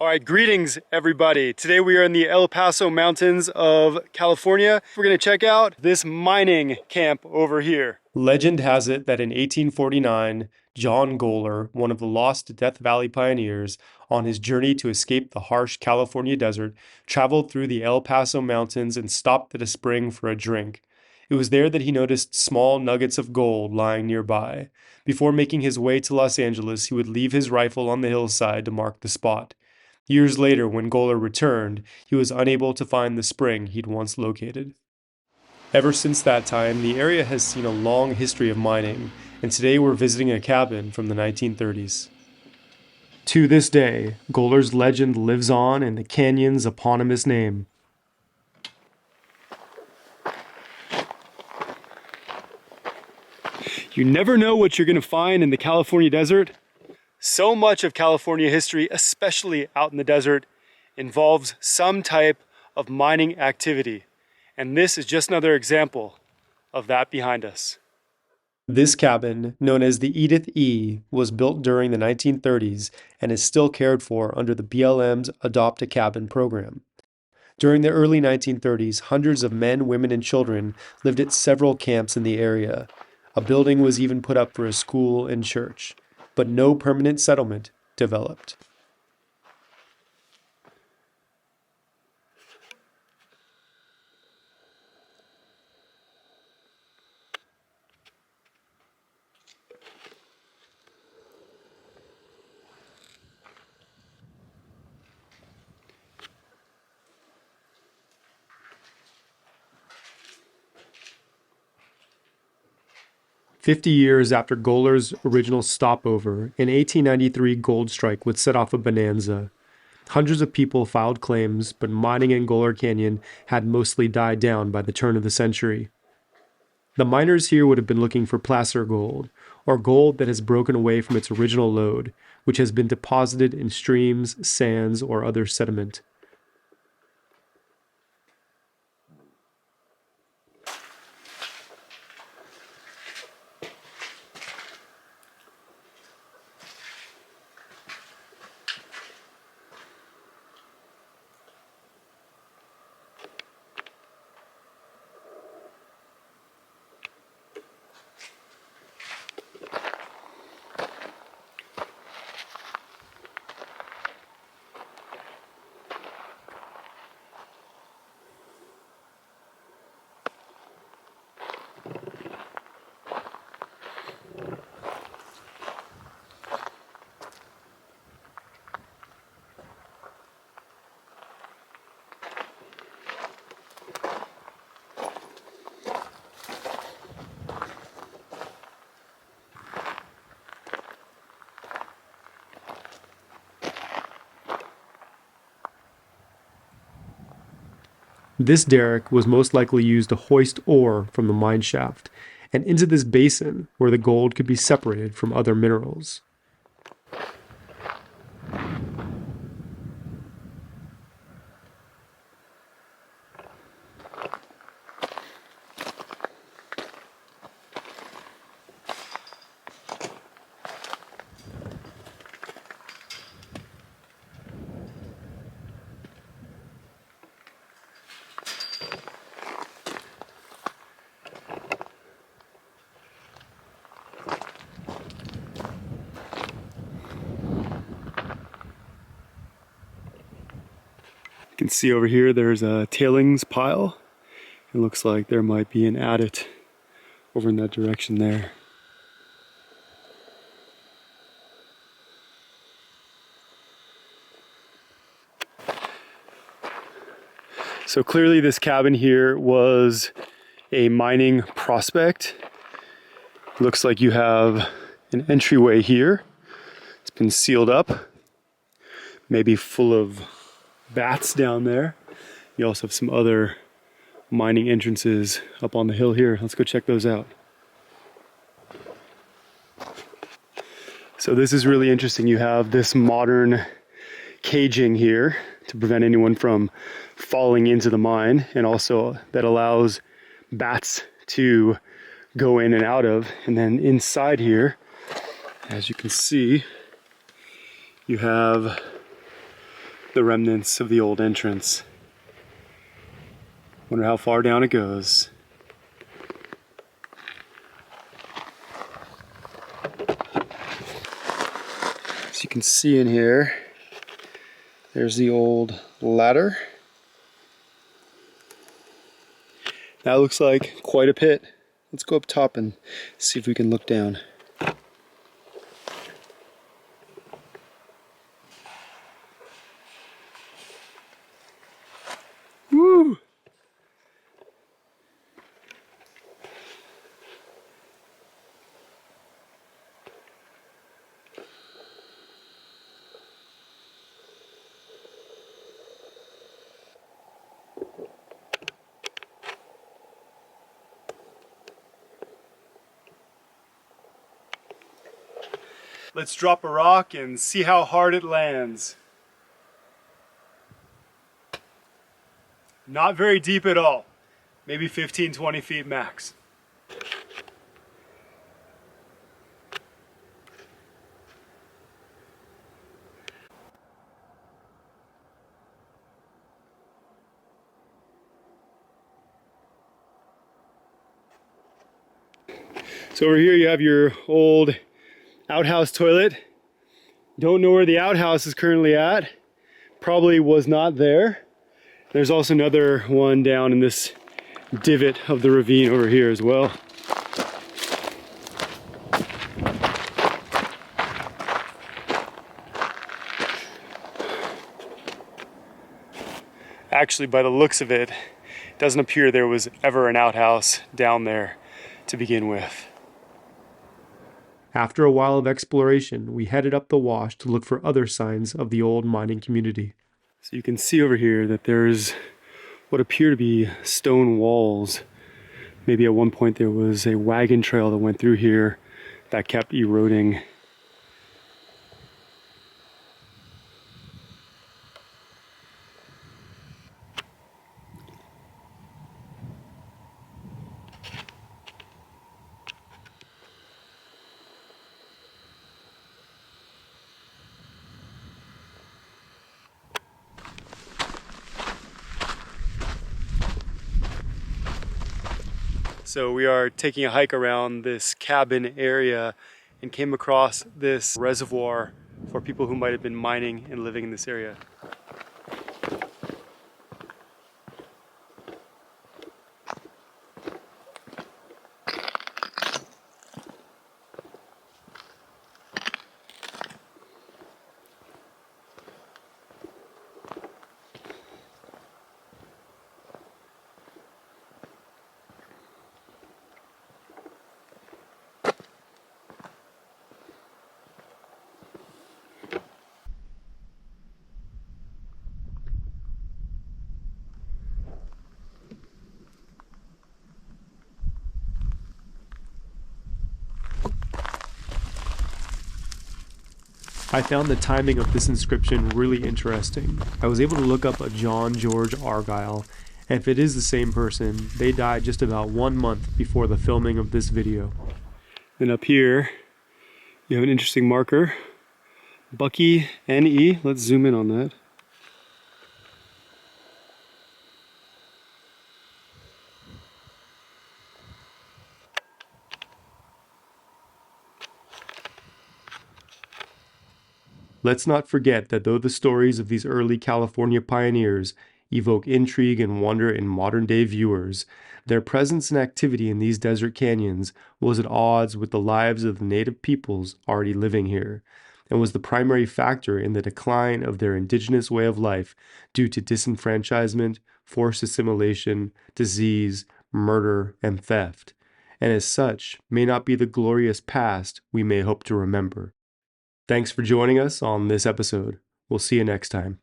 All right, greetings everybody. Today we are in the El Paso Mountains of California. We're gonna check out this mining camp over here. Legend has it that in 1849, John Goler, one of the lost Death Valley pioneers, on his journey to escape the harsh California desert, traveled through the El Paso Mountains and stopped at a spring for a drink. It was there that he noticed small nuggets of gold lying nearby. Before making his way to Los Angeles, he would leave his rifle on the hillside to mark the spot. Years later, when Goler returned, he was unable to find the spring he'd once located. Ever since that time, the area has seen a long history of mining, and today we're visiting a cabin from the 1930s. To this day, Goler's legend lives on in the canyon's eponymous name. You never know what you're going to find in the California desert. So much of California history, especially out in the desert, involves some type of mining activity. And this is just another example of that behind us. This cabin, known as the Edith E, was built during the 1930s and is still cared for under the BLM's Adopt a Cabin program. During the early 1930s, hundreds of men, women, and children lived at several camps in the area. A building was even put up for a school and church, but no permanent settlement developed. "50 years after Goler's original stopover, an 1893 gold strike would set off a bonanza. Hundreds of people filed claims, but mining in Goler Canyon had mostly died down by the turn of the century. The miners here would have been looking for placer gold, or gold that has broken away from its original lode, which has been deposited in streams, sands, or other sediment. This derrick was most likely used to hoist ore from the mine shaft and into this basin where the gold could be separated from other minerals. You can see over here there's a tailings pile. It looks like there might be an adit over in that direction there. So clearly this cabin here was a mining prospect. Looks like you have an entryway here. It's been sealed up, maybe full of bats down there. You also have some other mining entrances up on the hill here. Let's go check those out. So this is really interesting. You have this modern caging here to prevent anyone from falling into the mine, and also that allows bats to go in and out of. And then inside here, as you can see, you have the remnants of the old entrance. Wonder how far down it goes. As you can see in here, there's the old ladder. That looks like quite a pit. Let's go up top and see if we can look down. Woo! Let's drop a rock and see how hard it lands. Not very deep at all. Maybe 15-20 feet max. So over here you have your old outhouse toilet. Don't know where the outhouse is currently at. Probably was not there. There's also another one down in this divot of the ravine over here as well. Actually, by the looks of it, it doesn't appear there was ever an outhouse down there to begin with. After a while of exploration, we headed up the wash to look for other signs of the old mining community. So you can see over here that there's what appear to be stone walls. Maybe at one point there was a wagon trail that went through here that kept eroding. So we are taking a hike around this cabin area and came across this reservoir for people who might have been mining and living in this area. I found the timing of this inscription really interesting. I was able to look up a John George Argyle, and if it is the same person, they died just about 1 month before the filming of this video. Then up here, you have an interesting marker, Bucky NE. Let's zoom in on that. Let's not forget that though the stories of these early California pioneers evoke intrigue and wonder in modern-day viewers, their presence and activity in these desert canyons was at odds with the lives of the native peoples already living here, and was the primary factor in the decline of their indigenous way of life due to disenfranchisement, forced assimilation, disease, murder, and theft, and as such may not be the glorious past we may hope to remember. Thanks for joining us on this episode. We'll see you next time.